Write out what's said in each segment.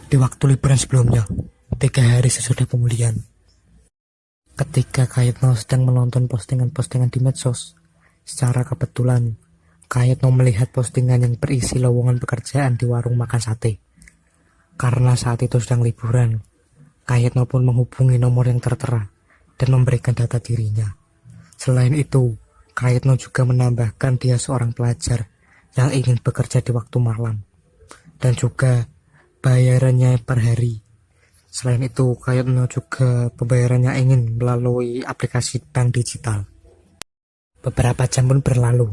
Di waktu liburan sebelumnya, 3 hari sesudah pemulihan, ketika Kayetno sedang menonton postingan-postingan di medsos, secara kebetulan Kayetno melihat postingan yang berisi lowongan pekerjaan di warung makan sate. Karena saat itu sedang liburan, Kayetno pun menghubungi nomor yang tertera dan memberikan data dirinya. Selain itu, Kayetno juga menambahkan dia seorang pelajar yang ingin bekerja di waktu malam, dan juga bayarannya per hari. Selain itu, Kayetno juga pembayarannya ingin melalui aplikasi bank digital. Beberapa jam pun berlalu.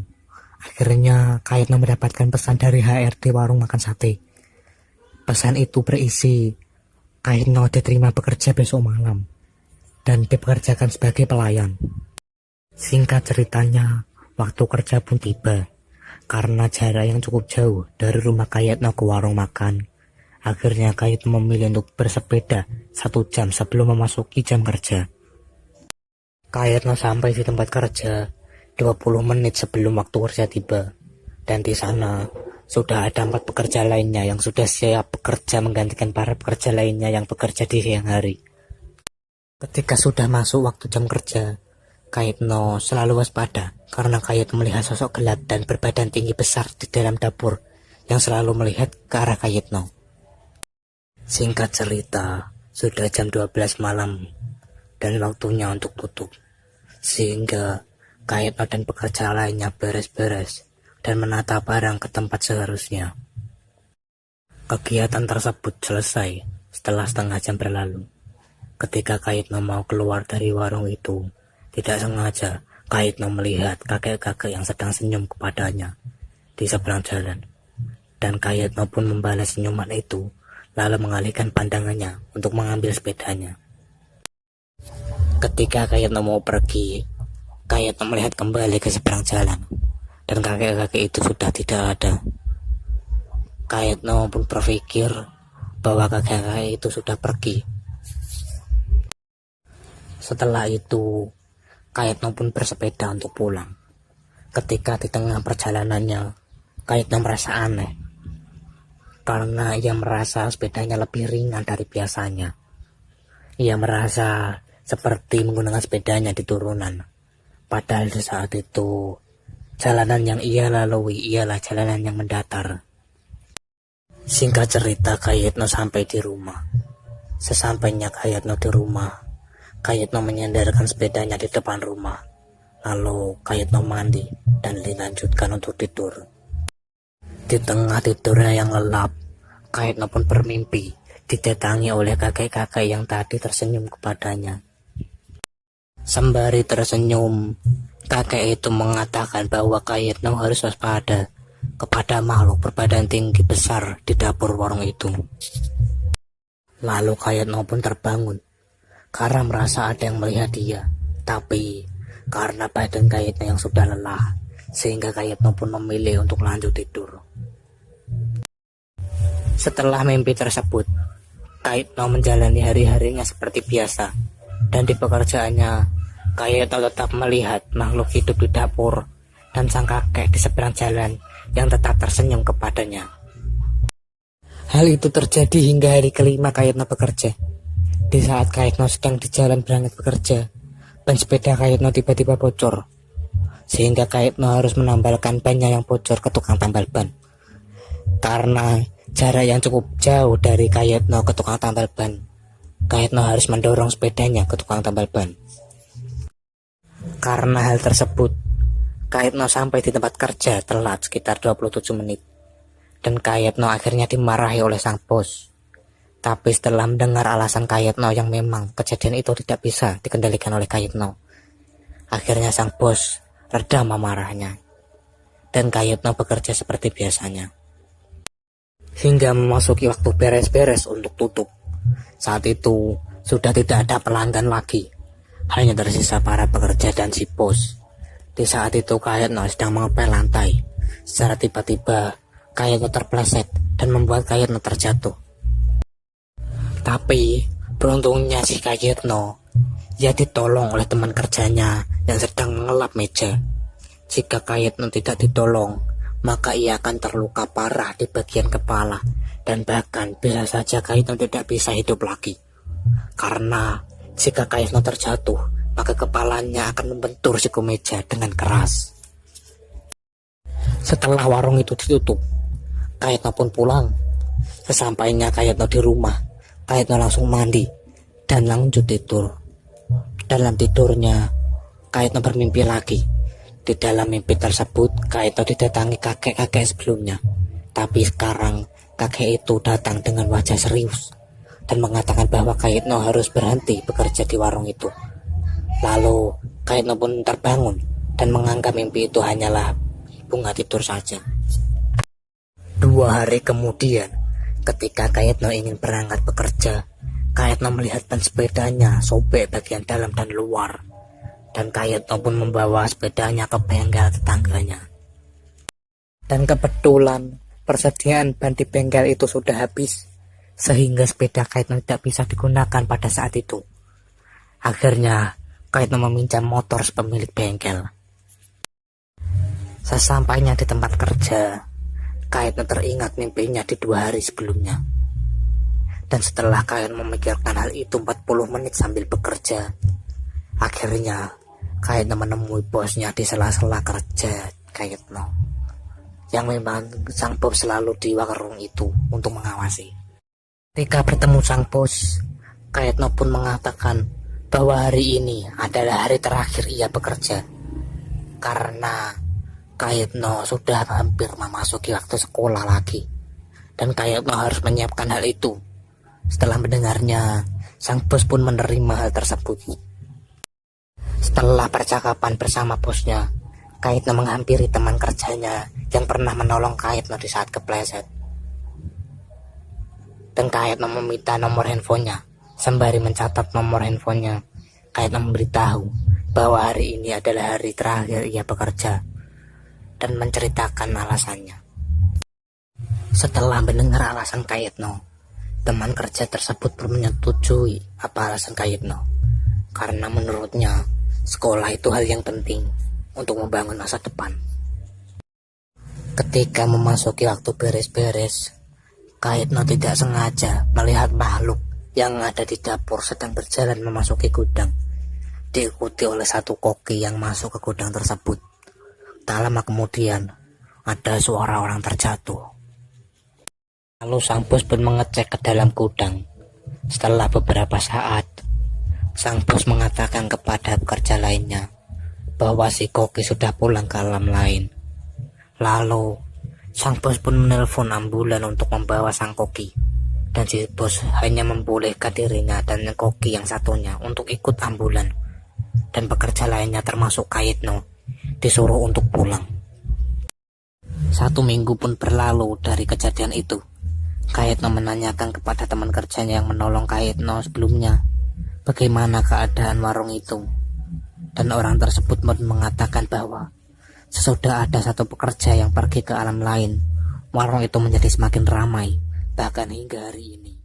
Akhirnya Kayetno mendapatkan pesan dari HRD warung makan sate. Pesan itu berisi, Kayetno diterima bekerja besok malam dan dipekerjakan sebagai pelayan. Singkat ceritanya, waktu kerja pun tiba. Karena jarak yang cukup jauh dari rumah Kayetno ke warung makan, akhirnya Kayetno memilih untuk bersepeda 1 jam sebelum memasuki jam kerja. Kayetno sampai di tempat kerja 20 menit sebelum waktu kerja tiba, dan di sana sudah ada 4 pekerja lainnya yang sudah siap bekerja menggantikan para pekerja lainnya yang bekerja di siang hari. Ketika sudah masuk waktu jam kerja, Kayetno selalu waspada karena Kayetno melihat sosok gelap dan berbadan tinggi besar di dalam dapur yang selalu melihat ke arah Kayetno. Singkat cerita, sudah jam 12 malam dan waktunya untuk tutup, sehingga Kayetno dan pekerja lainnya beres-beres dan menata barang ke tempat seharusnya. Kegiatan tersebut selesai setelah setengah jam berlalu. Ketika Kayetno mau keluar dari warung itu, tidak sengaja Kayetno melihat kakek-kakek yang sedang senyum kepadanya di seberang jalan. Dan Kayetno pun membalas senyuman itu, lalu mengalihkan pandangannya untuk mengambil sepedanya. Ketika Kayetno mau pergi, Kayetno melihat kembali ke seberang jalan, dan kakek-kakek itu sudah tidak ada. Kayetno pun berpikir bahwa kakek-kakek itu sudah pergi. Setelah itu, Kayetno pun bersepeda untuk pulang. Ketika di tengah perjalanannya, Kayetno merasa aneh, karena ia merasa sepedanya lebih ringan dari biasanya. Ia merasa seperti menggunakan sepedanya di turunan. Padahal di saat itu, jalanan yang ia lalui ialah jalanan yang mendatar. Singkat cerita, Kayetno sampai di rumah. Sesampainya Kayetno di rumah, Kayetno menyandarkan sepedanya di depan rumah. Lalu Kayetno mandi dan dilanjutkan untuk tidur. Di tengah tidurnya yang lelap, Kayetno pun bermimpi didatangi oleh kakek-kakek yang tadi tersenyum kepadanya. Sembari tersenyum, kakek itu mengatakan bahwa Kayetno harus waspada kepada makhluk berbadan tinggi besar di dapur warung itu. Lalu Kayetno pun terbangun karena merasa ada yang melihat dia, tapi karena badan Kayetno yang sudah lelah, sehingga Kayetno pun memilih untuk lanjut tidur. Setelah mimpi tersebut, Kayetno menjalani hari-harinya seperti biasa, dan di pekerjaannya, Kayetno tetap melihat makhluk hidup di dapur dan sang kakek di seberang jalan yang tetap tersenyum kepadanya. Hal itu terjadi hingga hari kelima Kayetno bekerja. Di saat Kayetno sedang di jalan berangkat bekerja, ban sepeda Kayetno tiba-tiba bocor, sehingga Kayetno harus menambalkan bannya yang bocor ke tukang tambal ban. Karena jarak yang cukup jauh dari Kayetno ke tukang tambal ban, Kayetno harus mendorong sepedanya ke tukang tambal ban. Karena hal tersebut, Kayetno sampai di tempat kerja telat sekitar 27 menit, dan Kayetno akhirnya dimarahi oleh sang bos. Tapi setelah mendengar alasan Kayetno yang memang kejadian itu tidak bisa dikendalikan oleh Kayetno, akhirnya sang bos redam amarahnya, dan Kayetno bekerja seperti biasanya. Hingga memasuki waktu beres-beres untuk tutup. Saat itu sudah tidak ada pelanggan lagi, hanya tersisa para pekerja dan si bos. Di saat itu Kayetno sedang mengepel lantai. Secara tiba-tiba Kayetno terpleset dan membuat Kayetno terjatuh. Tapi beruntungnya si Kayetno, ia ditolong oleh teman kerjanya yang sedang mengelap meja. Jika Kayetno tidak ditolong, maka ia akan terluka parah di bagian kepala, dan bahkan bisa saja Kayetno tidak bisa hidup lagi. Karena jika Kayetno terjatuh, maka kepalanya akan membentur siku meja dengan keras. Setelah warung itu ditutup, Kayetno pun pulang. Sesampainya Kayetno di rumah, Kayetno langsung mandi dan lanjut tidur. Dalam tidurnya, Kayetno bermimpi lagi. Di dalam mimpi tersebut, Kayetno didatangi kakek-kakek sebelumnya. Tapi sekarang, kakek itu datang dengan wajah serius dan mengatakan bahwa Kayetno harus berhenti bekerja di warung itu. Lalu, Kayetno pun terbangun dan menganggap mimpi itu hanyalah bunga tidur saja. 2 hari kemudian, ketika Kayetno ingin berangkat bekerja, Kayetno melihat ban sepedanya sobek bagian dalam dan luar. Dan Kayetno pun membawa sepedanya ke bengkel tetangganya. Dan kebetulan persediaan ban di bengkel itu sudah habis, sehingga sepeda Kayetno tidak bisa digunakan pada saat itu. Akhirnya Kayetno meminjam motor pemilik bengkel. Sesampainya di tempat kerja, Kayetno teringat mimpinya di 2 hari sebelumnya. Dan setelah Kayetno memikirkan hal itu 40 menit sambil bekerja, akhirnya Kayetno menemui bosnya di sela-sela kerja Kayetno, yang memang sang bos selalu di warung itu untuk mengawasi. Ketika bertemu sang bos, Kayetno pun mengatakan bahwa hari ini adalah hari terakhir ia bekerja, karena Kayetno sudah hampir memasuki waktu sekolah lagi, dan Kayetno harus menyiapkan hal itu. Setelah mendengarnya, sang bos pun menerima hal tersebut. Setelah percakapan bersama bosnya, Kayetno menghampiri teman kerjanya yang pernah menolong Kayetno di saat kepleset. Dan Kayetno meminta nomor handphonenya. Sembari mencatat nomor handphonenya, Kayetno memberitahu bahwa hari ini adalah hari terakhir ia bekerja dan menceritakan alasannya. Setelah mendengar alasan Kayetno, teman kerja tersebut pun menyetujui apa alasan Kayetno, karena menurutnya sekolah itu hal yang penting untuk membangun masa depan. Ketika memasuki waktu beres-beres, Kayetno tidak sengaja melihat makhluk yang ada di dapur sedang berjalan memasuki gudang, diikuti oleh satu koki yang masuk ke gudang tersebut. Tak lama kemudian, ada suara orang terjatuh. Lalu sang bos pun mengecek ke dalam gudang. Setelah beberapa saat, sang bos mengatakan kepada pekerja lainnya bahwa si koki sudah pulang ke alam lain. Lalu, sang bos pun menelpon ambulan untuk membawa sang koki. Dan si bos hanya membolehkan dirinya dan koki yang satunya untuk ikut ambulan. Dan pekerja lainnya termasuk Kayetno disuruh untuk pulang. 1 minggu pun berlalu dari kejadian itu. Kayetno menanyakan kepada teman kerjanya yang menolong Kayetno sebelumnya bagaimana keadaan warung itu, dan orang tersebut mengatakan bahwa sesudah ada satu pekerja yang pergi ke alam lain, warung itu menjadi semakin ramai, bahkan hingga hari ini.